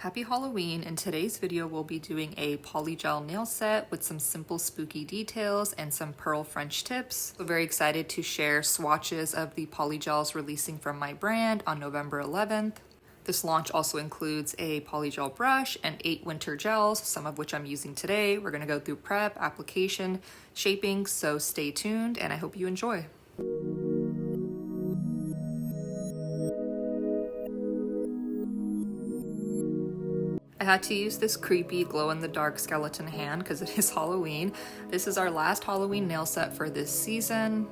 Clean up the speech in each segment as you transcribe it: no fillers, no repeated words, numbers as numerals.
Happy Halloween! In today's video, we'll be doing a polygel nail set with some simple spooky details and some pearl French tips. So very excited to share swatches of the polygels releasing from my brand on November 11th. This launch also includes a polygel brush and 8 winter gels, some of which I'm using today. We're gonna go through prep, application, shaping, so stay tuned and I hope you enjoy. I had to use this creepy glow-in-the-dark skeleton hand because it is Halloween. This is our last Halloween nail set for this season.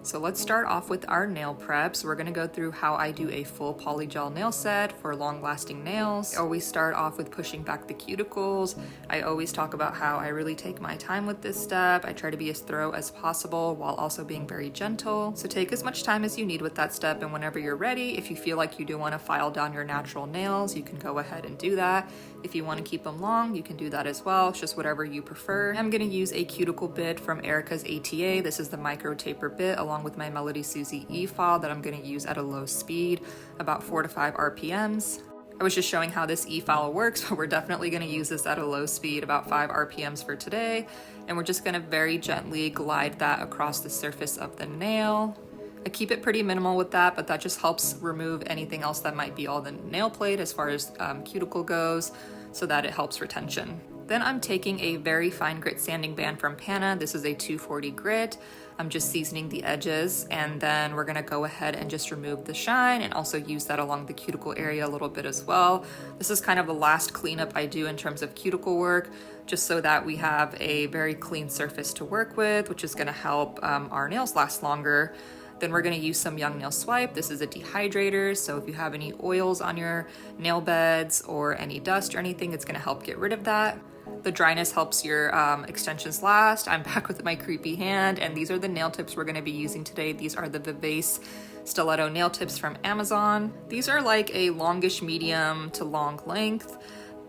So let's start off with our nail preps. We're gonna go through how I do a full polygel nail set for long-lasting nails. I always start off with pushing back the cuticles. I always talk about how I really take my time with this step. I try to be as thorough as possible while also being very gentle. So take as much time as you need with that step, and whenever you're ready, if you feel like you do want to file down your natural nails, you can go ahead and do that. If you want to keep them long, you can do that as well. It's just whatever you prefer. I'm gonna use a cuticle bit from Erica's ATA. This is the micro taper bit along with my Melody Susie E-file that I'm gonna use at a low speed, about 4 to 5 RPMs. I was just showing how this E-file works, but we're definitely gonna use this at a low speed, about 5 RPMs for today. And we're just gonna very gently glide that across the surface of the nail. I keep it pretty minimal with that, but that just helps remove anything else that might be on the nail plate as far as cuticle goes, so that it helps retention. Then I'm taking a very fine grit sanding band from Pana. This is a 240 grit. I'm just seasoning the edges, and then we're gonna go ahead and just remove the shine and also use that along the cuticle area a little bit as well. This is kind of the last cleanup I do in terms of cuticle work, just so that we have a very clean surface to work with, which is gonna help our nails last longer. Then we're gonna use some Young Nail Swipe. This is a dehydrator, so if you have any oils on your nail beds or any dust or anything, it's gonna help get rid of that. The dryness helps your extensions last. I'm back with my creepy hand, and these are the nail tips we're gonna be using today. These are the Vivace Stiletto nail tips from Amazon. These are like a longish medium to long length.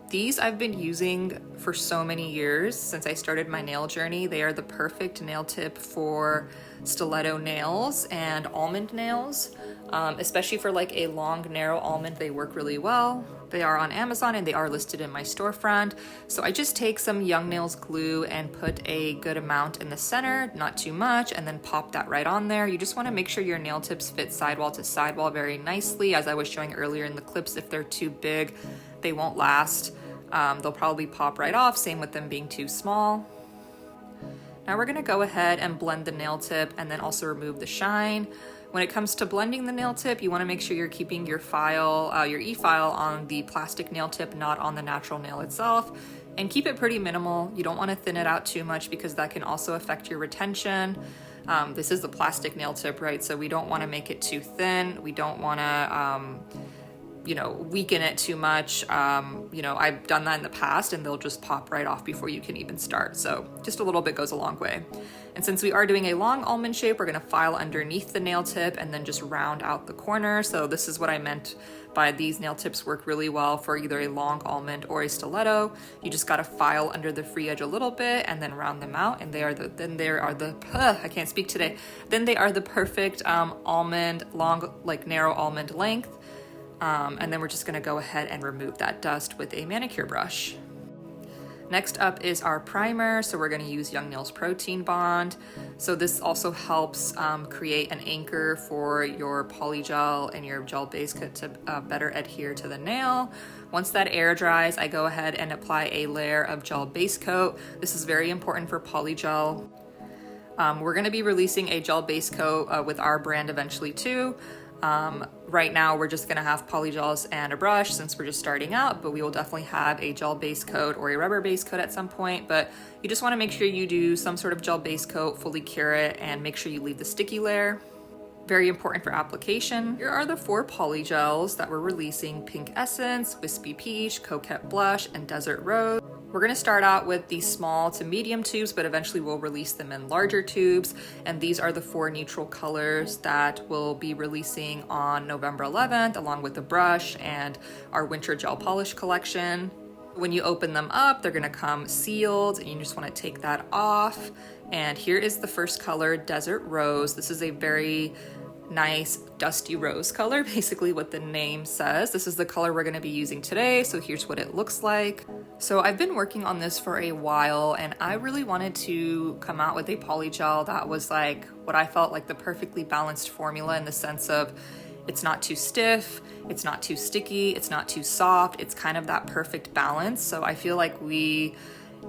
These I've been using for so many years since I started my nail journey. They are the perfect nail tip for stiletto nails and almond nails, especially for like a long, narrow almond. They work really well. They are on Amazon and they are listed in my storefront. So I just take some Young Nails glue and put a good amount in the center, not too much, and then pop that right on there. You just want to make sure your nail tips fit sidewall to sidewall very nicely. As I was showing earlier in the clips, if they're too big, they won't last. They'll probably pop right off, same with them being too small. Now we're gonna go ahead and blend the nail tip and then also remove the shine. When it comes to blending the nail tip, you wanna make sure you're keeping your file, your E-file on the plastic nail tip, not on the natural nail itself, and keep it pretty minimal. You don't wanna thin it out too much because that can also affect your retention. This is the plastic nail tip, right? So we don't wanna make it too thin. We don't wanna, weaken it too much. I've done that in the past and they'll just pop right off before you can even start. So just a little bit goes a long way. And since we are doing a long almond shape, we're gonna file underneath the nail tip and then just round out the corner. So this is what I meant by these nail tips work really well for either a long almond or a stiletto. You just gotta file under the free edge a little bit and then round them out, and they are the perfect almond, long, like narrow almond length. And then we're just gonna go ahead and remove that dust with a manicure brush. Next up is our primer. So we're gonna use Young Nails Protein Bond. So this also helps create an anchor for your polygel and your gel base coat to better adhere to the nail. Once that air dries, I go ahead and apply a layer of gel base coat. This is very important for polygel. We're gonna be releasing a gel base coat with our brand eventually too. Right now we're just gonna have polygels and a brush since we're just starting out, but we will definitely have a gel base coat or a rubber base coat at some point. But you just wanna make sure you do some sort of gel base coat, fully cure it, and make sure you leave the sticky layer. Very important for application. Here are the 4 polygels that we're releasing: Pink Essence, Wispy Peach, Coquette Blush, and Desert Rose. We're gonna start out with these small to medium tubes, but eventually we'll release them in larger tubes. And these are the 4 neutral colors that we'll be releasing on November 11th, along with the brush and our winter gel polish collection. When you open them up, they're gonna come sealed, and you just wanna take that off. And here is the first color, Desert Rose. This is a very nice dusty rose color, basically what the name says. This is the color we're going to be using today, so here's what it looks like. So I've been working on this for a while, and I really wanted to come out with a polygel that was like what I felt like the perfectly balanced formula, in the sense of it's not too stiff, it's not too sticky, it's not too soft. It's kind of that perfect balance. So I feel like we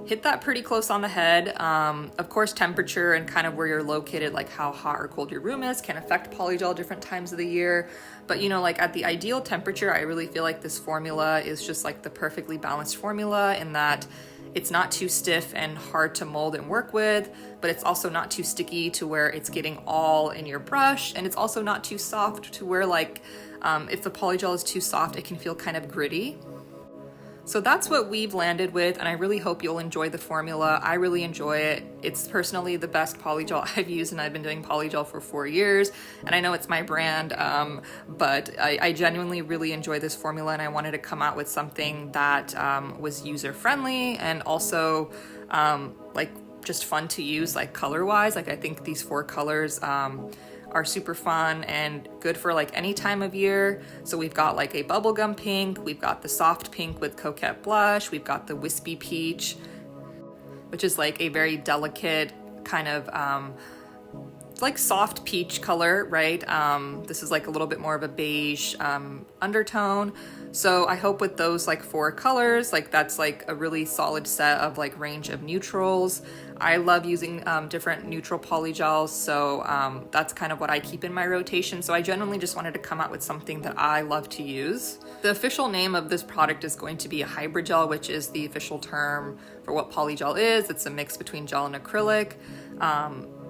hit that pretty close on the head. Of course, temperature and kind of where you're located, like how hot or cold your room is, can affect polygel different times of the year. But you know, like at the ideal temperature, I really feel like this formula is just like the perfectly balanced formula, in that it's not too stiff and hard to mold and work with, but it's also not too sticky to where it's getting all in your brush. And it's also not too soft to where like, if the polygel is too soft, it can feel kind of gritty. So that's what we've landed with, and I really hope you'll enjoy the formula. I really enjoy it. It's personally the best polygel I've used, and I've been doing polygel for 4 years, and I know it's my brand, but I genuinely really enjoy this formula, and I wanted to come out with something that was user-friendly and also like just fun to use, like color-wise. Like I think these 4 colors are super fun and good for like any time of year. So we've got like a bubblegum pink, we've got the soft pink with coquette blush, we've got the wispy peach, which is like a very delicate kind of like soft peach color, right? This is like a little bit more of a beige undertone. So I hope with those like 4 colors, like that's like a really solid set of like range of neutrals. I love using different neutral polygels, so that's kind of what I keep in my rotation. So I genuinely just wanted to come out with something that I love to use. The official name of this product is going to be a hybrid gel, which is the official term for what polygel is. It's a mix between gel and acrylic.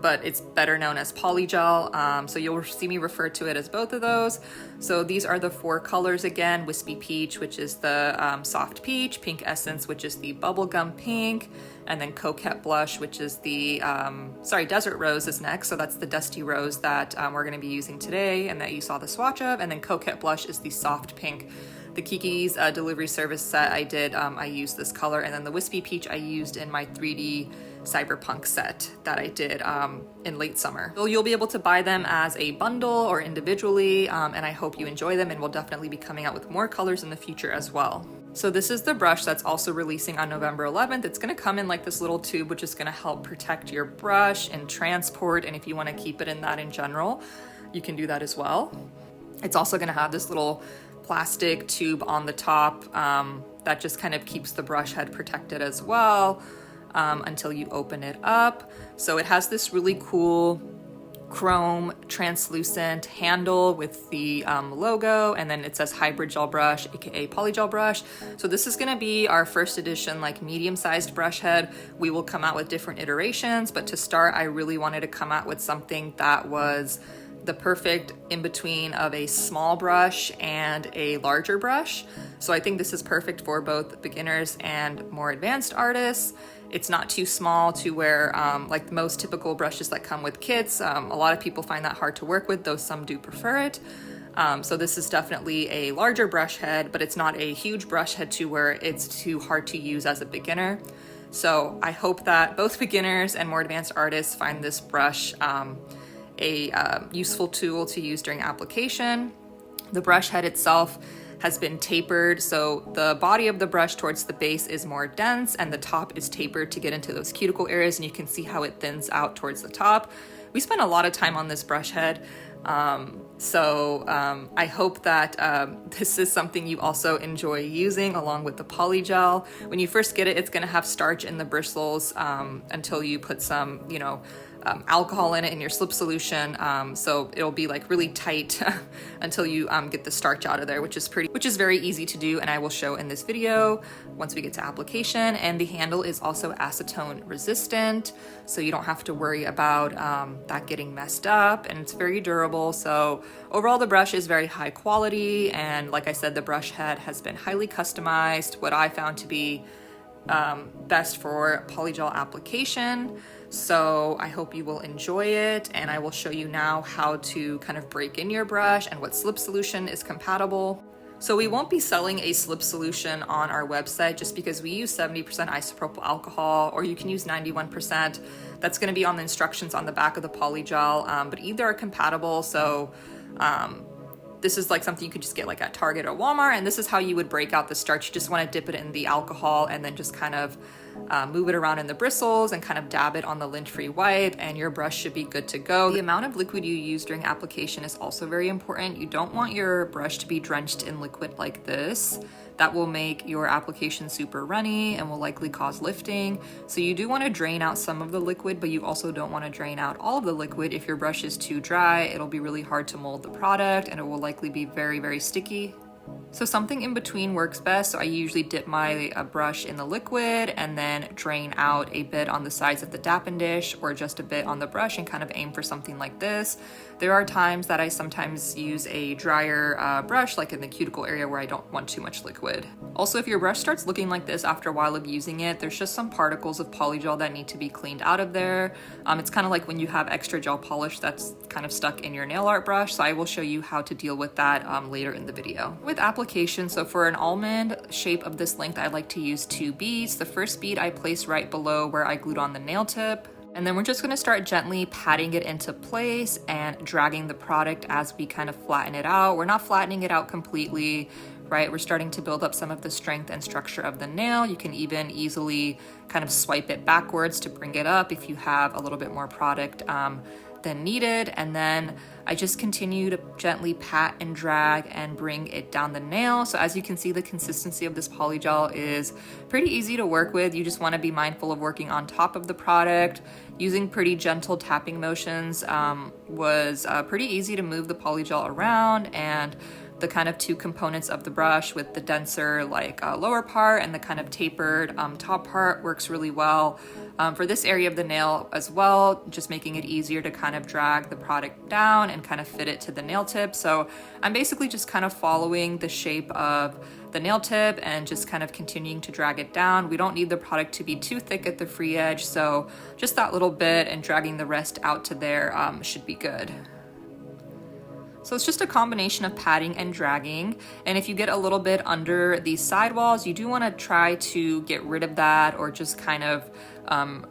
But it's better known as polygel. So you'll see me refer to it as both of those. So these are the 4 colors again: wispy peach, which is the soft peach; pink essence, which is the bubblegum pink; and then coquette blush, which is the, desert rose is next. So that's the dusty rose that we're gonna be using today and that you saw the swatch of. And then coquette blush is the soft pink. The Kiki's delivery service set I did, I used this color. And then the wispy peach I used in my 3D cyberpunk set that I did in late summer. So you'll be able to buy them as a bundle or individually, and I hope you enjoy them, and we'll definitely be coming out with more colors in the future as well. So this is the brush that's also releasing on November 11th. It's gonna come in like this little tube, which is gonna help protect your brush and transport, and if you wanna keep it in that in general, you can do that as well. It's also gonna have this little plastic tube on the top that just kind of keeps the brush head protected as well. Until you open it up. So it has this really cool chrome translucent handle with the logo, and then it says hybrid gel brush, aka polygel brush. So this is gonna be our first edition, like medium-sized brush head. We will come out with different iterations, but to start, I really wanted to come out with something that was the perfect in-between of a small brush and a larger brush. So I think this is perfect for both beginners and more advanced artists. It's not too small to where, like most typical brushes that come with kits, a lot of people find that hard to work with, though some do prefer it. So this is definitely a larger brush head, but it's not a huge brush head to where it's too hard to use as a beginner. So I hope that both beginners and more advanced artists find this brush a useful tool to use during application. The brush head itself has been tapered, so the body of the brush towards the base is more dense and the top is tapered to get into those cuticle areas, and you can see how it thins out towards the top. We spent a lot of time on this brush head, so I hope that this is something you also enjoy using along with the polygel. When you first get it, it's gonna have starch in the bristles until you put some, alcohol in it in your slip solution, so it'll be like really tight until you get the starch out of there, which is very easy to do, and I will show in this video once we get to application. And the handle is also acetone resistant, so you don't have to worry about that getting messed up, and it's very durable. So overall, the brush is very high quality, and like I said, the brush head has been highly customized, what I found to be best for polygel application. So I hope you will enjoy it, and I will show you now how to kind of break in your brush and what slip solution is compatible. So we won't be selling a slip solution on our website just because we use 70% isopropyl alcohol, or you can use 91%. That's going to be on the instructions on the back of the polygel, but either are compatible. So this is like something you could just get like at Target or Walmart, and this is how you would break out the starch. You just want to dip it in the alcohol and then just kind of move it around in the bristles and kind of dab it on the lint-free wipe, and your brush should be good to go. The amount of liquid you use during application is also very important. You don't want your brush to be drenched in liquid like this. That will make your application super runny and will likely cause lifting. So you do want to drain out some of the liquid, but you also don't want to drain out all of the liquid. If your brush is too dry, it'll be really hard to mold the product and it will likely be very, very sticky. So something in between works best. So I usually dip my brush in the liquid and then drain out a bit on the sides of the dappen dish, or just a bit on the brush, and kind of aim for something like this. There are times that I sometimes use a drier brush, like in the cuticle area where I don't want too much liquid. Also, if your brush starts looking like this after a while of using it, there's just some particles of polygel that need to be cleaned out of there. It's kind of like when you have extra gel polish that's kind of stuck in your nail art brush. So I will show you how to deal with that later in the video. With application, so for an almond shape of this length, I like to use 2 beads. The first bead I place right below where I glued on the nail tip. And then we're just gonna start gently patting it into place and dragging the product as we kind of flatten it out. We're not flattening it out completely, right? We're starting to build up some of the strength and structure of the nail. You can even easily kind of swipe it backwards to bring it up if you have a little bit more product than needed. And then I just continue to gently pat and drag and bring it down the nail. So as you can see, the consistency of this polygel is pretty easy to work with. You just want to be mindful of working on top of the product. Using pretty gentle tapping motions was pretty easy to move the polygel around, and the kind of 2 components of the brush with the denser lower part and the kind of tapered top part works really well for this area of the nail as well, just making it easier to kind of drag the product down and kind of fit it to the nail tip. So I'm basically just kind of following the shape of the nail tip and just kind of continuing to drag it down. We don't need the product to be too thick at the free edge, so just that little bit and dragging the rest out to there should be good. So it's just a combination of patting and dragging. And if you get a little bit under these sidewalls, you do want to try to get rid of that, or just kind of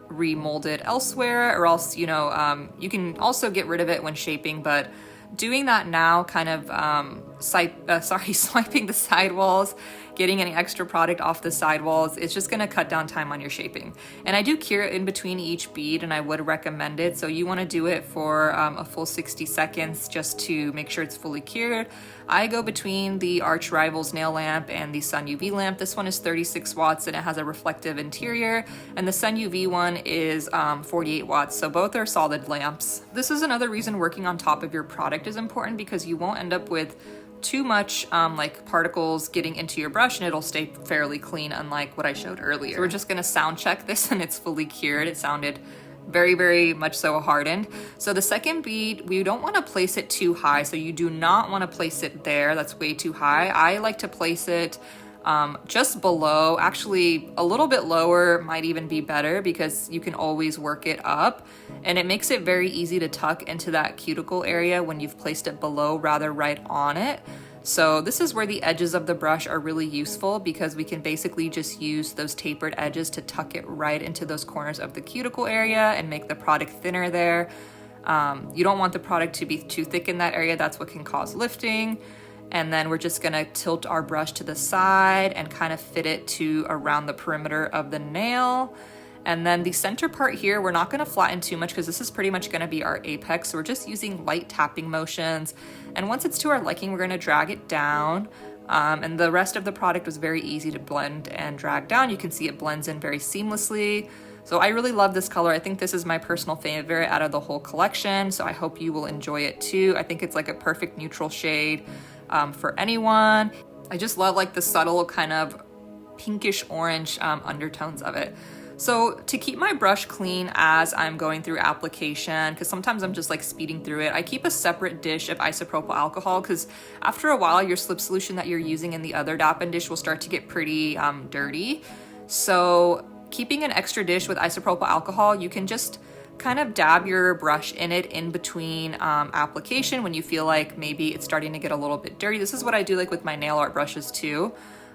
remold it elsewhere, or else, you can also get rid of it when shaping, but doing that now, kind of swiping the sidewalls, getting any extra product off the sidewalls, it's just gonna cut down time on your shaping. And I do cure it in between each bead, and I would recommend it. So you wanna do it for a full 60 seconds just to make sure it's fully cured. I go between the Arch Rivals nail lamp and the Sun UV lamp. This one is 36 watts and it has a reflective interior, and the Sun UV one is 48 watts, so both are solid lamps. This is another reason working on top of your product is important, because you won't end up with too much particles getting into your brush, and it'll stay fairly clean, unlike what I showed earlier. So we're just gonna sound check this, and it's fully cured. It sounded very, very much so hardened. So the second bead, we don't want to place it too high. So you do not want to place it there. That's way too high. I like to place it just below, actually a little bit lower might even be better, because you can always work it up, and it makes it very easy to tuck into that cuticle area when you've placed it below rather right on it. So this is where the edges of the brush are really useful, because we can basically just use those tapered edges to tuck it right into those corners of the cuticle area and make the product thinner there. You don't want the product to be too thick in that area. That's what can cause lifting. And then we're just gonna tilt our brush to the side and kind of fit it to around the perimeter of the nail. And then the center part here, we're not gonna flatten too much, because this is pretty much gonna be our apex. So we're just using light tapping motions. And once it's to our liking, we're gonna drag it down. And the rest of the product was very easy to blend and drag down. You can see it blends in very seamlessly. So I really love this color. I think this is my personal favorite out of the whole collection. So I hope you will enjoy it too. I think it's like a perfect neutral shade for anyone. I just love the subtle kind of pinkish orange undertones of it. So to keep my brush clean as I'm going through application, because sometimes I'm just speeding through it, I keep a separate dish of isopropyl alcohol, because after a while your slip solution that you're using in the other dappen dish will start to get pretty dirty. So keeping an extra dish with isopropyl alcohol, you can just kind of dab your brush in it in between application when you feel like maybe it's starting to get a little bit dirty. This is what I do like with my nail art brushes too.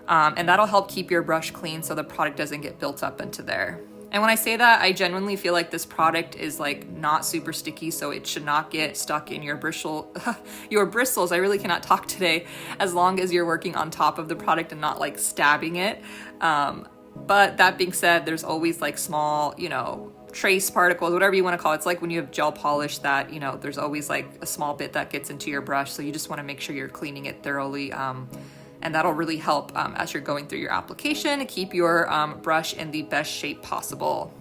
And that'll help keep your brush clean so the product doesn't get built up into there. And when I say that, I genuinely feel like this product is like not super sticky, so it should not get stuck in your bristles. I really cannot talk today, as long as you're working on top of the product and not like stabbing it. But that being said, there's always like small, you know, trace particles, whatever you want to call it. It's like when you have gel polish that, you know, there's always like a small bit that gets into your brush. So you just want to make sure you're cleaning it thoroughly. And that'll really help as you're going through your application to keep your brush in the best shape possible.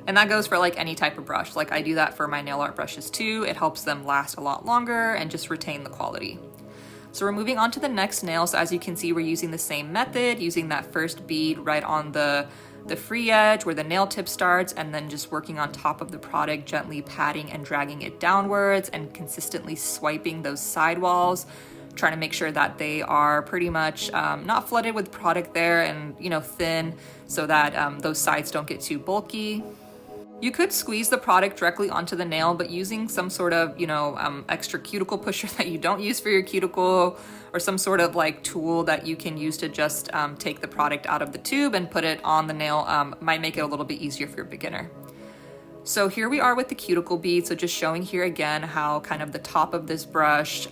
And that goes for like any type of brush. Like I do that for my nail art brushes too. It helps them last a lot longer and just retain the quality. So we're moving on to the next nail. So as you can see, we're using the same method, using that first bead right on the free edge where the nail tip starts, and then just working on top of the product, gently patting and dragging it downwards and consistently swiping those sidewalls, trying to make sure that they are pretty much not flooded with product there and, you know, thin, so that those sides don't get too bulky. You could squeeze the product directly onto the nail, but using some sort of, you know, extra cuticle pusher that you don't use for your cuticle, or some sort of like tool that you can use to just take the product out of the tube and put it on the nail might make it a little bit easier for your beginner. So here we are with the cuticle bead. So just showing here again how kind of the top of this brush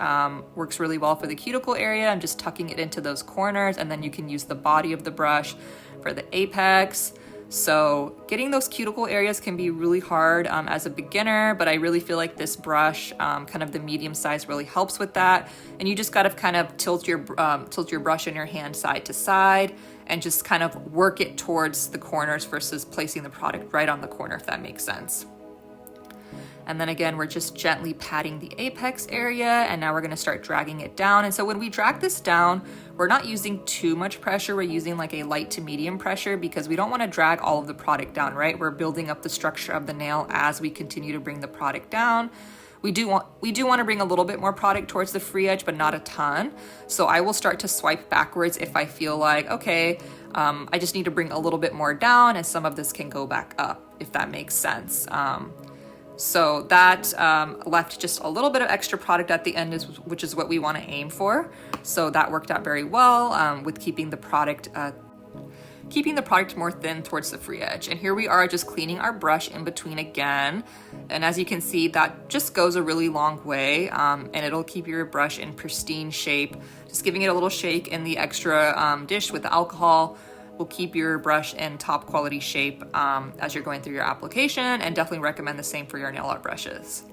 works really well for the cuticle area. I'm just tucking it into those corners, and then you can use the body of the brush for the apex. So getting those cuticle areas can be really hard as a beginner, but I really feel like this brush, kind of the medium size, really helps with that. And you just gotta kind of tilt your brush in your hand side to side and just kind of work it towards the corners versus placing the product right on the corner, if that makes sense. And then again, we're just gently patting the apex area, and now we're gonna start dragging it down. And so when we drag this down, we're not using too much pressure. We're using like a light to medium pressure because we don't wanna drag all of the product down, right? We're building up the structure of the nail as we continue to bring the product down. We do want to bring a little bit more product towards the free edge, but not a ton. So I will start to swipe backwards if I feel like, okay, I just need to bring a little bit more down, and some of this can go back up, if that makes sense. So that left just a little bit of extra product at the end, which is what we want to aim for. So that worked out very well with keeping the product more thin towards the free edge. And here we are just cleaning our brush in between again. And as you can see, that just goes a really long way, and it'll keep your brush in pristine shape. Just giving it a little shake in the extra dish with the alcohol will keep your brush in top quality shape as you're going through your application, and definitely recommend the same for your nail art brushes.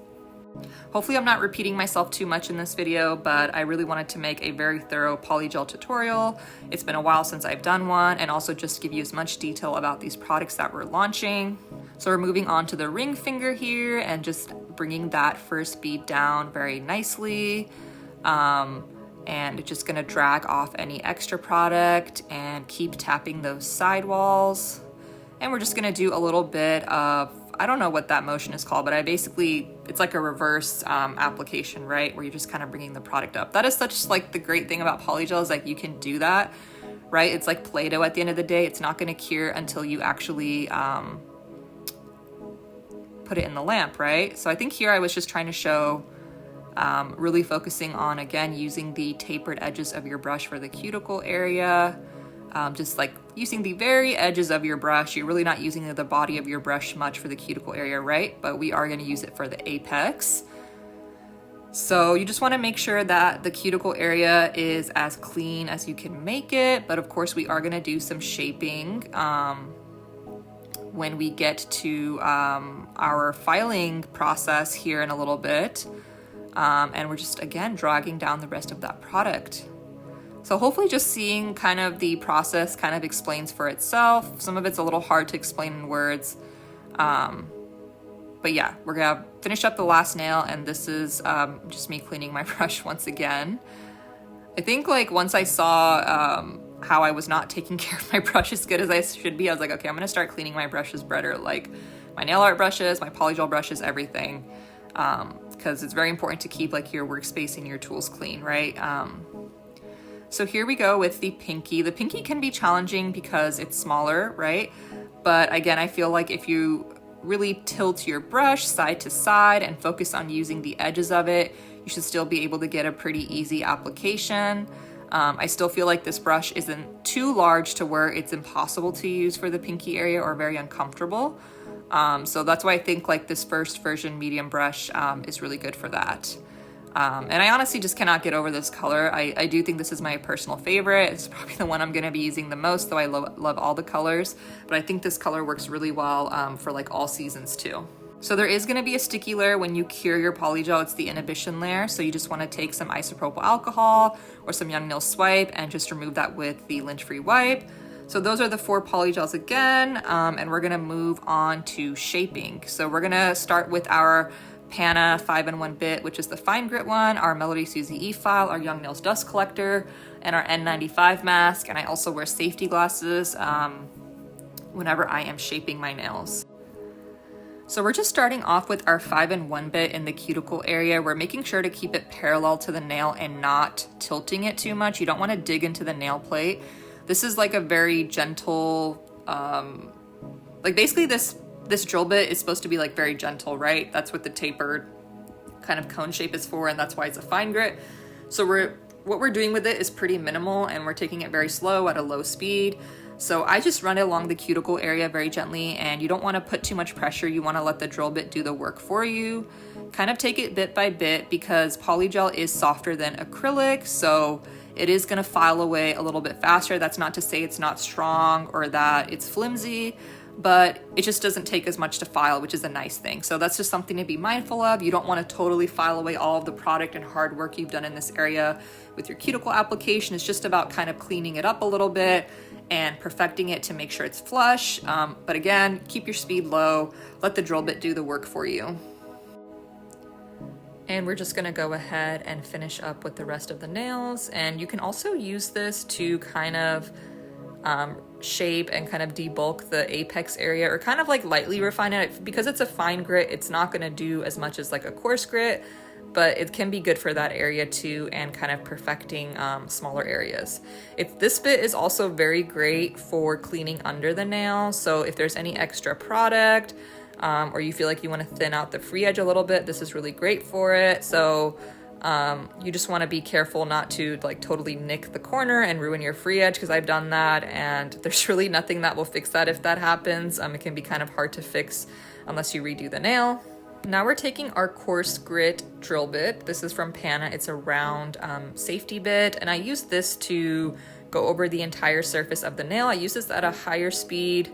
Hopefully I'm not repeating myself too much in this video, but I really wanted to make a very thorough polygel tutorial. It's been a while since I've done one, and also just give you as much detail about these products that we're launching. So we're moving on to the ring finger here and just bringing that first bead down very nicely. And just gonna drag off any extra product and keep tapping those sidewalls. And we're just gonna do a little bit of, I don't know what that motion is called, but it's like a reverse application, right? Where you're just kind of bringing the product up. That is such like the great thing about polygel, is like you can do that, right? It's like Play-Doh at the end of the day. It's not gonna cure until you actually put it in the lamp, right? So I think here I was just trying to show really focusing on, again, using the tapered edges of your brush for the cuticle area. Just like using the very edges of your brush. You're really not using the body of your brush much for the cuticle area, right? But we are going to use it for the apex. So you just want to make sure that the cuticle area is as clean as you can make it. But of course, we are going to do some shaping when we get to our filing process here in a little bit. And we're just, again, dragging down the rest of that product. So hopefully just seeing kind of the process kind of explains for itself. Some of it's a little hard to explain in words. But yeah, we're gonna finish up the last nail, and this is just me cleaning my brush once again. I think like once I saw how I was not taking care of my brush as good as I should be, I was like, okay, I'm gonna start cleaning my brushes better, like my nail art brushes, my polygel brushes, everything. Because it's very important to keep like your workspace and your tools clean, right? So here we go with the pinky. The pinky can be challenging because it's smaller, right? But again, I feel like if you really tilt your brush side to side and focus on using the edges of it, you should still be able to get a pretty easy application. I still feel like this brush isn't too large to where it's impossible to use for the pinky area or very uncomfortable. So that's why I think like this first version medium brush is really good for that. And I honestly just cannot get over this color. I do think this is my personal favorite. It's probably the one I'm going to be using the most, though I love all the colors. But I think this color works really well for like all seasons too. So there is going to be a sticky layer when you cure your polygel. It's the inhibition layer. So you just want to take some isopropyl alcohol or some Young Nails Swipe and just remove that with the lint-free wipe. So those are the 4 polygels again, and we're going to move on to shaping. So we're going to start with our Pana 5-in-1 bit, which is the fine grit one, our Melody Susie E file, our Young Nails dust collector, and our N95 mask. And I also wear safety glasses whenever I am shaping my nails. So we're just starting off with our 5-in-1 bit in the cuticle area. We're making sure to keep it parallel to the nail and not tilting it too much. You don't want to dig into the nail plate. This is like a very gentle, like basically this drill bit is supposed to be like very gentle, right? That's what the tapered kind of cone shape is for, and that's why it's a fine grit. So what we're doing with it is pretty minimal, and we're taking it very slow at a low speed. So I just run it along the cuticle area very gently, and you don't want to put too much pressure. You want to let the drill bit do the work for you. Kind of take it bit by bit because polygel is softer than acrylic, so it is going to file away a little bit faster. That's not to say it's not strong or that it's flimsy, but it just doesn't take as much to file, which is a nice thing. So that's just something to be mindful of. You don't want to totally file away all of the product and hard work you've done in this area with your cuticle application. It's just about kind of cleaning it up a little bit and perfecting it to make sure it's flush. But again, keep your speed low, let the drill bit do the work for you. And we're just gonna go ahead and finish up with the rest of the nails. And you can also use this to kind of shape and kind of debulk the apex area, or kind of like lightly refine it. Because it's a fine grit, it's not gonna do as much as like a coarse grit, but it can be good for that area too, and kind of perfecting smaller areas. This bit is also very great for cleaning under the nail. So if there's any extra product, or you feel like you want to thin out the free edge a little bit, this is really great for it. So you just want to be careful not to like totally nick the corner and ruin your free edge, because I've done that, and there's really nothing that will fix that if that happens. It can be kind of hard to fix unless you redo the nail. Now we're taking our coarse grit drill bit. This is from Pana. It's a round safety bit, and I use this to go over the entire surface of the nail. I use this at a higher speed.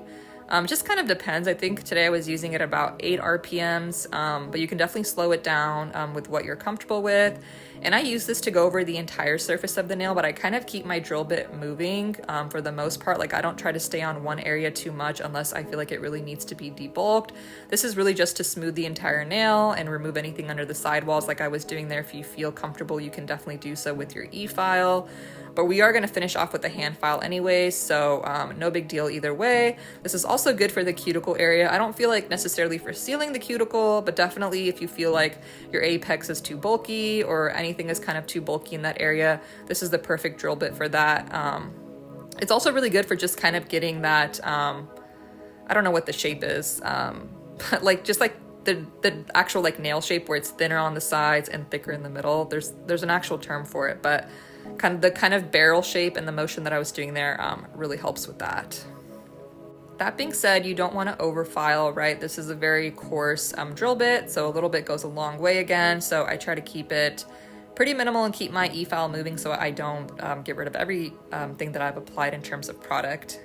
Just kind of depends. I think today I was using it about 8 RPMs, but you can definitely slow it down with what you're comfortable with. And I use this to go over the entire surface of the nail, but I kind of keep my drill bit moving for the most part. Like I don't try to stay on one area too much unless I feel like it really needs to be debulked. This is really just to smooth the entire nail and remove anything under the sidewalls like I was doing there. If you feel comfortable, you can definitely do so with your E-file. But we are going to finish off with a hand file anyways, so no big deal either way. This is also good for the cuticle area. I don't feel like necessarily for sealing the cuticle, but definitely if you feel like your apex is too bulky or anything is kind of too bulky in that area, this is the perfect drill bit for that. It's also really good for just kind of getting that, I don't know what the shape is, but like just like the actual like nail shape where it's thinner on the sides and thicker in the middle. There's an actual term for it, but the kind of barrel shape and the motion that I was doing there really helps with that. That being said, you don't want to overfile, right? This is a very coarse drill bit, so a little bit goes a long way again. So I try to keep it pretty minimal and keep my E-file moving so I don't get rid of every thing that I've applied in terms of product.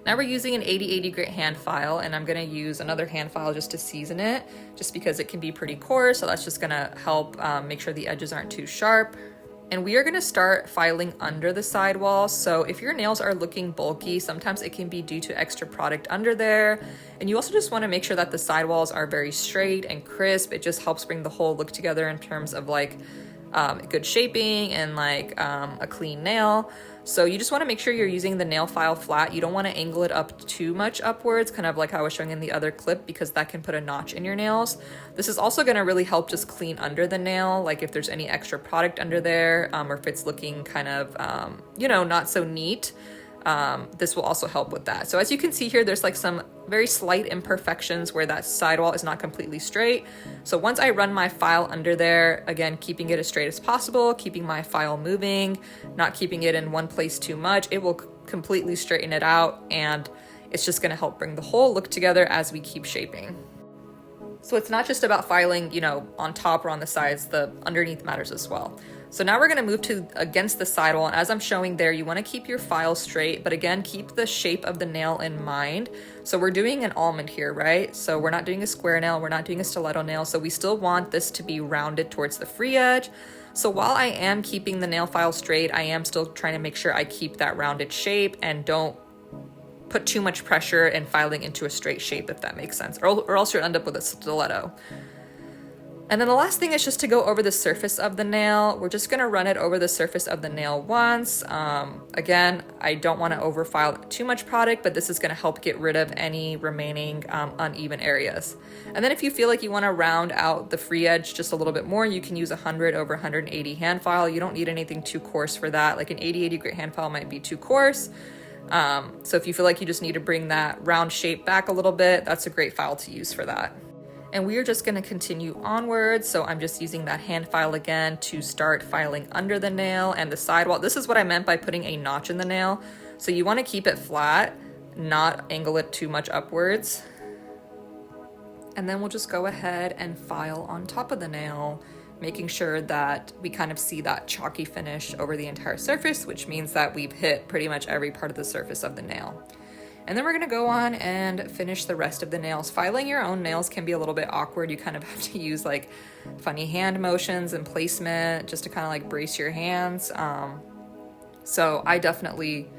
Now we're using an 80/80 grit hand file, and I'm gonna use another hand file just to season it, just because it can be pretty coarse, so that's just gonna help make sure the edges aren't too sharp. And we are gonna start filing under the sidewall. So if your nails are looking bulky, sometimes it can be due to extra product under there. And you also just wanna make sure that the sidewalls are very straight and crisp. It just helps bring the whole look together in terms of like good shaping and like a clean nail. So you just wanna make sure you're using the nail file flat. You don't wanna angle it up too much upwards, kind of like how I was showing in the other clip, because that can put a notch in your nails. This is also gonna really help just clean under the nail, like if there's any extra product under there, or if it's looking kind of, you know, not so neat. this will also help with that. So as you can see here, there's like some very slight imperfections where that sidewall is not completely straight. So once I run my file under there, again, keeping it as straight as possible, keeping my file moving, not keeping it in one place too much, it will completely straighten it out, and it's just gonna help bring the whole look together as we keep shaping. So it's not just about filing, you know, on top or on the sides, the underneath matters as well. So now we're gonna move to against the sidewall, and as I'm showing there, you wanna keep your file straight, but again, keep the shape of the nail in mind. So we're doing an almond here, right? So we're not doing a square nail, we're not doing a stiletto nail, so we still want this to be rounded towards the free edge. So while I am keeping the nail file straight, I am still trying to make sure I keep that rounded shape and don't put too much pressure in filing into a straight shape, if that makes sense, or else you'll end up with a stiletto. And then the last thing is just to go over the surface of the nail. We're just gonna run it over the surface of the nail once. Again, I don't wanna overfile too much product, but this is gonna help get rid of any remaining uneven areas. And then if you feel like you wanna round out the free edge just a little bit more, you can use 100 over 180 hand file. You don't need anything too coarse for that. Like an 80/80 grit hand file might be too coarse. So if you feel like you just need to bring that round shape back a little bit, that's a great file to use for that. And we are just gonna continue onwards. So I'm just using that hand file again to start filing under the nail and the sidewall. This is what I meant by putting a notch in the nail. So you wanna keep it flat, not angle it too much upwards. And then we'll just go ahead and file on top of the nail, making sure that we kind of see that chalky finish over the entire surface, which means that we've hit pretty much every part of the surface of the nail. And then we're gonna go on and finish the rest of the nails. Filing your own nails can be a little bit awkward. You kind of have to use like funny hand motions and placement just to kind of like brace your hands. So I definitely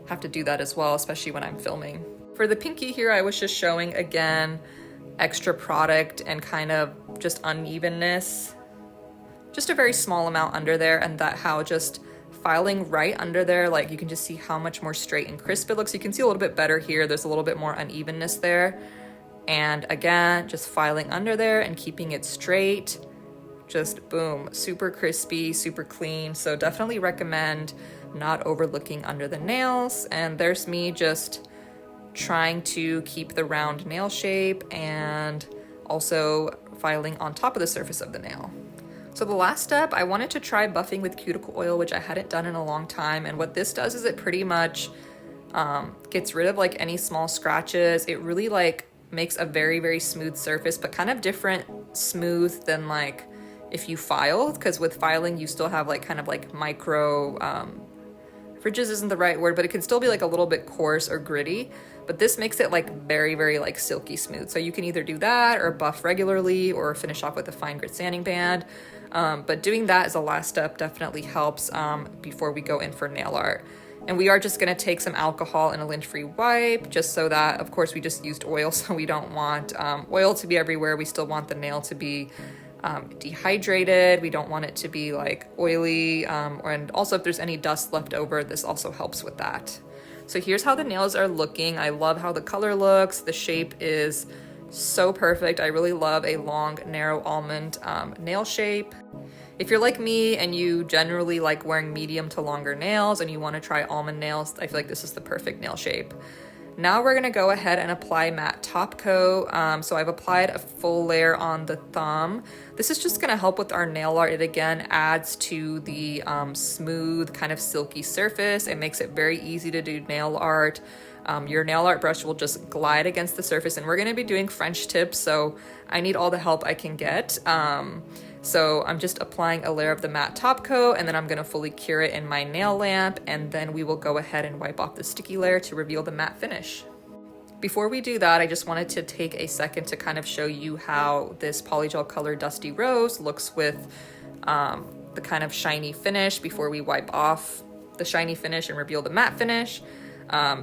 have to do that as well, especially when I'm filming. For the pinky here, I was just showing again, extra product and kind of just unevenness. Just a very small amount under there, and that how just filing right under there, like you can just see how much more straight and crisp it looks. You can see a little bit better here. There's a little bit more unevenness there. And again, just filing under there and keeping it straight. Just boom, super crispy, super clean. So definitely recommend not overlooking under the nails. And there's me just trying to keep the round nail shape and also filing on top of the surface of the nail. So the last step, I wanted to try buffing with cuticle oil, which I hadn't done in a long time. And what this does is it pretty much gets rid of like any small scratches. It really like makes a very, very smooth surface, but kind of different smooth than like if you filed, because with filing, you still have like kind of like micro, fridges isn't the right word, but it can still be like a little bit coarse or gritty. But this makes it like very, very like silky smooth. So you can either do that or buff regularly or finish off with a fine grit sanding band. But doing that as a last step definitely helps before we go in for nail art. And we are just gonna take some alcohol and a lint-free wipe, just so that, of course, we just used oil, so we don't want oil to be everywhere. We still want the nail to be dehydrated. We don't want it to be like oily. And also if there's any dust left over, this also helps with that. So here's how the nails are looking. I love how the color looks. The shape is so perfect. I really love a long, narrow almond nail shape. If you're like me and you generally like wearing medium to longer nails and you want to try almond nails, I feel like this is the perfect nail shape. Now we're gonna go ahead and apply matte top coat. So I've applied a full layer on the thumb. This is just gonna help with our nail art. It again adds to the smooth, kind of silky surface. It makes it very easy to do nail art. Your nail art brush will just glide against the surface, and we're gonna be doing French tips, so I need all the help I can get. So I'm just applying a layer of the matte top coat, and then I'm gonna fully cure it in my nail lamp, and then we will go ahead and wipe off the sticky layer to reveal the matte finish. Before we do that, I just wanted to take a second to kind of show you how this polygel color Dusty Rose looks with the kind of shiny finish before we wipe off the shiny finish and reveal the matte finish.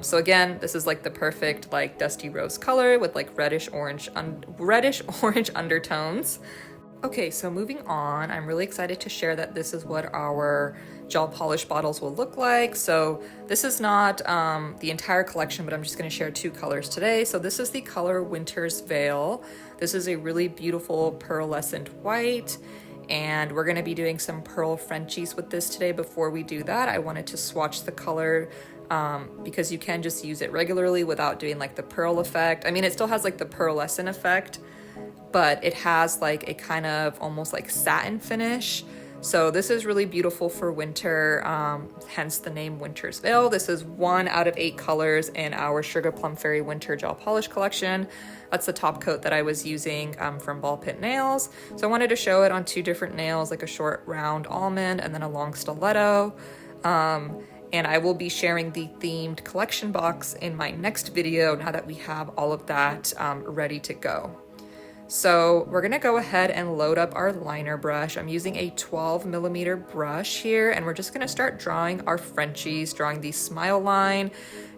So again, this is like the perfect like dusty rose color with like reddish orange undertones. Okay, so moving on, I'm really excited to share that this is what our gel polish bottles will look like. So this is not the entire collection, but I'm just gonna share two colors today. So this is the color Winter's Veil. This is a really beautiful pearlescent white, and we're gonna be doing some pearl Frenchies with this today. Before we do that, I wanted to swatch the color because you can just use it regularly without doing like the pearl effect. I mean, it still has like the pearlescent effect, but it has like a kind of almost like satin finish. So this is really beautiful for winter, hence the name Winter's Veil. This is 1 out of 8 colors in our Sugar Plum Fairy Winter Gel Polish collection. That's the top coat that I was using from Ball Pit Nails. So I wanted to show it on 2 different nails, like a short round almond and then a long stiletto. And I will be sharing the themed collection box in my next video now that we have all of that ready to go. So we're gonna go ahead and load up our liner brush. I'm using a 12mm brush here, and we're just gonna start drawing our Frenchies, drawing the smile line.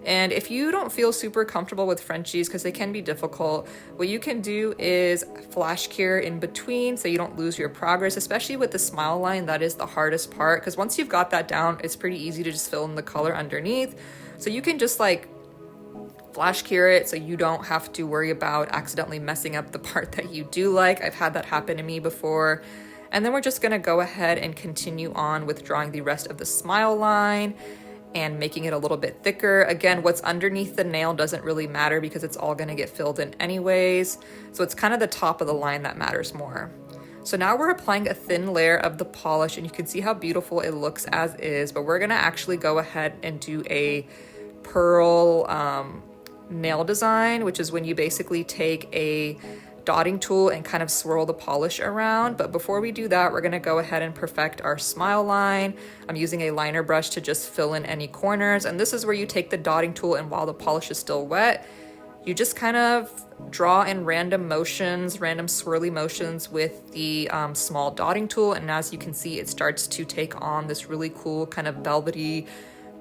And if you don't feel super comfortable with Frenchies, because they can be difficult, what you can do is flash cure in between so you don't lose your progress, especially with the smile line. That is the hardest part, because once you've got that down, it's pretty easy to just fill in the color underneath. So you can just like flash cure it so you don't have to worry about accidentally messing up the part that you do like. I've had that happen to me before. And then we're just gonna go ahead and continue on with drawing the rest of the smile line and making it a little bit thicker. Again, what's underneath the nail doesn't really matter because it's all gonna get filled in anyways. So it's kind of the top of the line that matters more. So now we're applying a thin layer of the polish, and you can see how beautiful it looks as is, but we're gonna actually go ahead and do a pearl nail design, which is when you basically take a dotting tool and kind of swirl the polish around. But before we do that, we're gonna go ahead and perfect our smile line. I'm using a liner brush to just fill in any corners. And this is where you take the dotting tool, and while the polish is still wet, you just kind of draw in random motions, random swirly motions with the small dotting tool. And as you can see, it starts to take on this really cool kind of velvety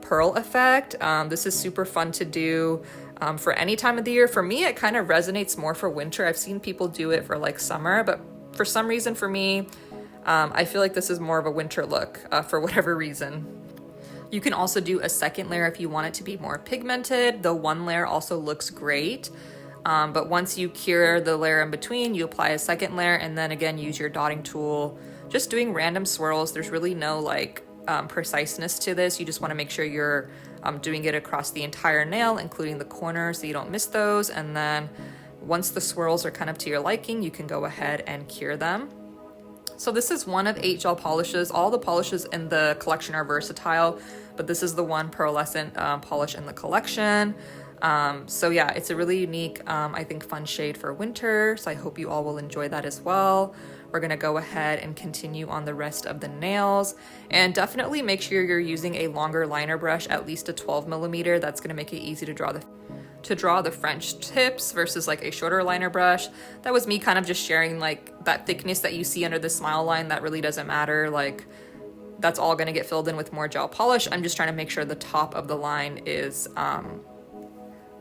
pearl effect. This is super fun to do for any time of the year. For me, it kind of resonates more for winter. I've seen people do it for like summer, but for some reason for me, I feel like this is more of a winter look for whatever reason. You can also do a second layer if you want it to be more pigmented. The 1 layer also looks great. But once you cure the layer in between, you apply a second layer, and then again, use your dotting tool, just doing random swirls. There's really no like preciseness to this. You just want to make sure you're doing it across the entire nail, including the corners, so you don't miss those. And then once the swirls are kind of to your liking, you can go ahead and cure them. So this is 1 of 8 gel polishes. All the polishes in the collection are versatile, but this is the one pearlescent polish in the collection. So yeah, it's a really unique, I think fun shade for winter. So I hope you all will enjoy that as well. We're gonna go ahead and continue on the rest of the nails, and definitely make sure you're using a longer liner brush, at least a 12mm. That's gonna make it easy to draw the French tips versus like a shorter liner brush. That was me kind of just sharing like that thickness that you see under the smile line. That really doesn't matter. Like that's all gonna get filled in with more gel polish. I'm just trying to make sure the top of the line is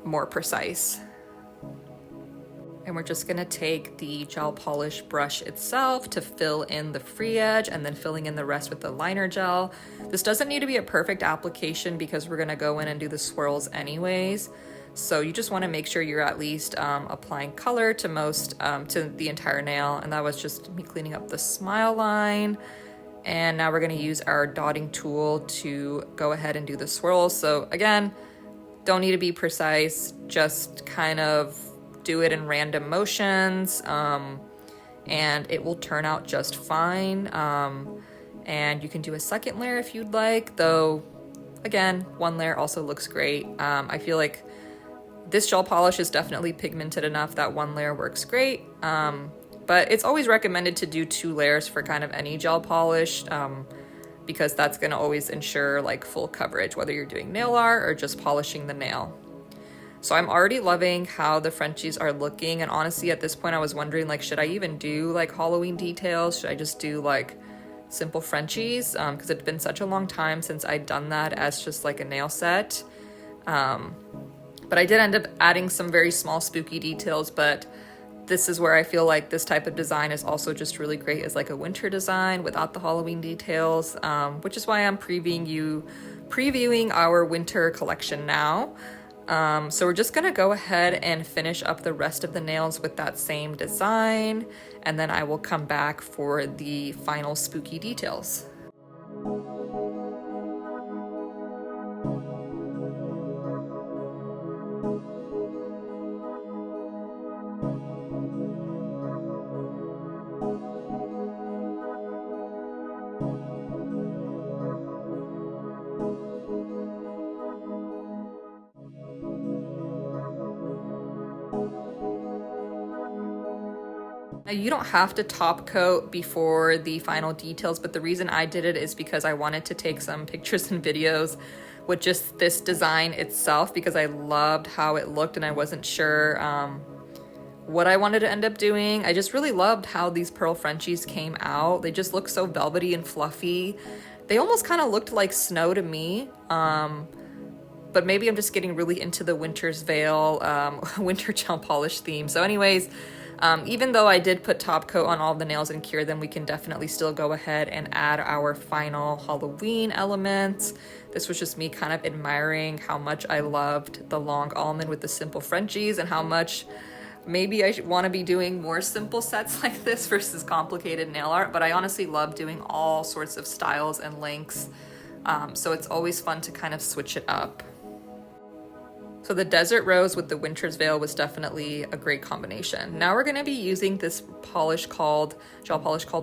more precise. And we're just gonna take the gel polish brush itself to fill in the free edge, and then filling in the rest with the liner gel. This doesn't need to be a perfect application because we're gonna go in and do the swirls anyways. So you just wanna make sure you're at least applying color to to the entire nail. And that was just me cleaning up the smile line. And now we're gonna use our dotting tool to go ahead and do the swirls. So again, don't need to be precise, just kind of do it in random motions, and it will turn out just fine. And you can do a second layer if you'd like, though again, 1 layer also looks great. I feel like this gel polish is definitely pigmented enough that 1 layer works great, but it's always recommended to do 2 layers for kind of any gel polish, because that's gonna always ensure like full coverage, whether you're doing nail art or just polishing the nail. So I'm already loving how the Frenchies are looking, and honestly at this point I was wondering like, should I even do like Halloween details? Should I just do like simple Frenchies? Because it's been such a long time since I'd done that as just like a nail set. But I did end up adding some very small spooky details, but this is where I feel like this type of design is also just really great as like a winter design without the Halloween details, which is why I'm previewing our winter collection now. So we're just gonna go ahead and finish up the rest of the nails with that same design, and then I will come back for the final spooky details. Now, you don't have to top coat before the final details, but the reason I did it is because I wanted to take some pictures and videos with just this design itself because I loved how it looked and I wasn't sure what I wanted to end up doing. I just really loved how these pearl Frenchies came out. They just look so velvety and fluffy. They almost kind of looked like snow to me. But maybe I'm just getting really into the Winter's Veil winter gel polish theme. So anyways, even though I did put top coat on all the nails and cure them, we can definitely still go ahead and add our final Halloween elements. This was just me kind of admiring how much I loved the long almond with the simple Frenchies and how much maybe I want to be doing more simple sets like this versus complicated nail art. But I honestly love doing all sorts of styles and lengths. So it's always fun to kind of switch it up. So the Desert Rose with the Winter's Veil was definitely a great combination. Now we're going to be using this gel polish called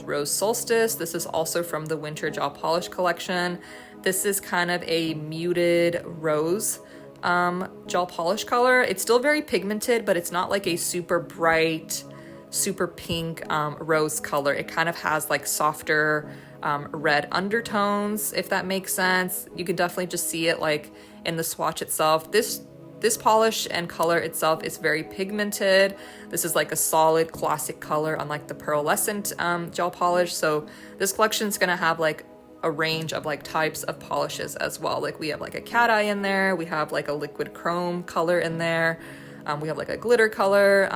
Rose Solstice. This is also from the Winter Gel Polish collection. This is kind of a muted rose gel polish color. It's still very pigmented, but it's not like a super bright, super pink rose color. It kind of has like softer red undertones, if that makes sense. You can definitely just see it like in the swatch itself. This polish and color itself is very pigmented. This is like a solid classic color, unlike the pearlescent gel polish. So this collection is gonna have like a range of like types of polishes as well. Like we have like a cat eye in there. We have like a liquid chrome color in there. We have like a glitter color.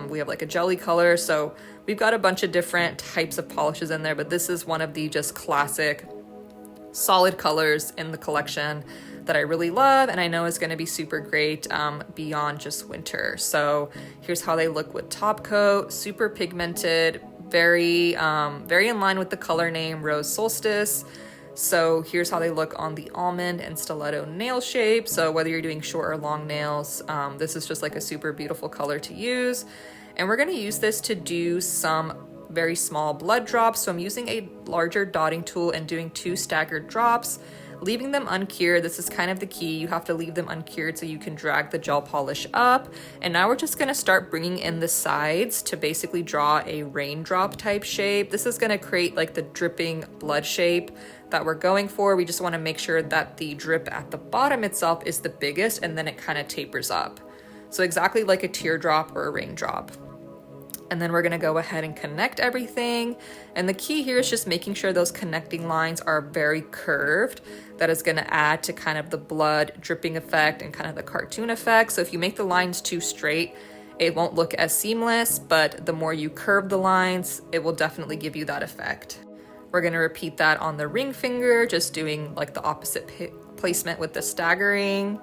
We have like a jelly color. So we've got a bunch of different types of polishes in there, but this is one of the just classic solid colors in the collection that I really love and I know is going to be super great beyond just winter. So here's how they look with top coat, super pigmented, very in line with the color name Rose Solstice. So here's how they look on the almond and stiletto nail shape. So whether you're doing short or long nails, this is just like a super beautiful color to use. And we're going to use this to do some very small blood drops. So I'm using a larger dotting tool and doing 2 staggered drops, leaving them uncured. This is kind of the key. You have to leave them uncured so you can drag the gel polish up. And now we're just going to start bringing in the sides to basically draw a raindrop type shape. This is going to create like the dripping blood shape that we're going for. We just want to make sure that the drip at the bottom itself is the biggest and then it kind of tapers up. So exactly like a teardrop or a raindrop. And then we're gonna go ahead and connect everything. And the key here is just making sure those connecting lines are very curved. That is gonna add to kind of the blood dripping effect and kind of the cartoon effect. So if you make the lines too straight, it won't look as seamless, but the more you curve the lines, it will definitely give you that effect. We're gonna repeat that on the ring finger, just doing like the opposite placement with the staggering.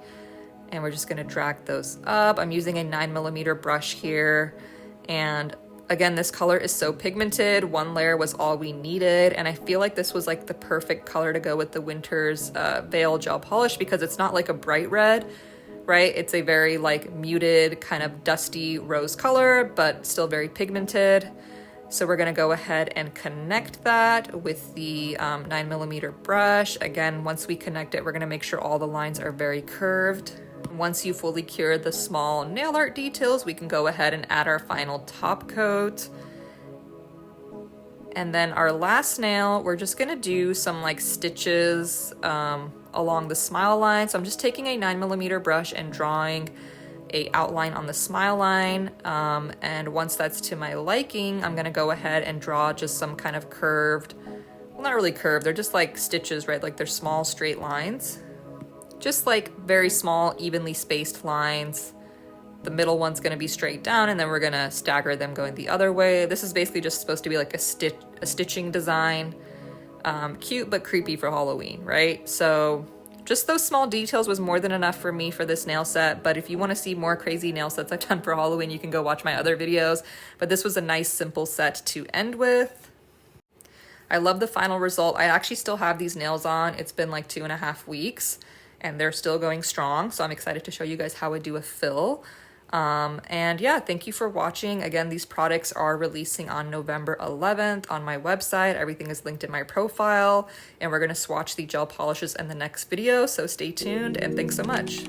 And we're just gonna drag those up. I'm using a 9mm brush here. And again, this color is so pigmented. 1 layer was all we needed. And I feel like this was like the perfect color to go with the Winter's Veil gel polish because it's not like a bright red, right? It's a very like muted kind of dusty rose color, but still very pigmented. So we're gonna go ahead and connect that with the 9mm brush. Again, once we connect it, we're gonna make sure all the lines are very curved. Once you fully cure the small nail art details, we can go ahead and add our final top coat. And then our last nail, we're just gonna do some like stitches along the smile line. So I'm just taking a 9mm brush and drawing a outline on the smile line. And once that's to my liking, I'm gonna go ahead and draw just some kind of curved, well, not really curved, they're just like stitches, right? Like they're small straight lines. Just like very small, evenly spaced lines. The middle one's gonna be straight down and then we're gonna stagger them going the other way. This is basically just supposed to be like a stitching design. Cute but creepy for Halloween, right? So just those small details was more than enough for me for this nail set. But if you wanna see more crazy nail sets I've done for Halloween, you can go watch my other videos. But this was a nice simple set to end with. I love the final result. I actually still have these nails on. It's been like 2.5 weeks. and they're still going strong. So I'm excited to show you guys how I do a fill. And yeah, thank you for watching. Again, these products are releasing on November 11th on my website. Everything is linked in my profile, and we're going to swatch the gel polishes in the next video. So stay tuned, and thanks so much.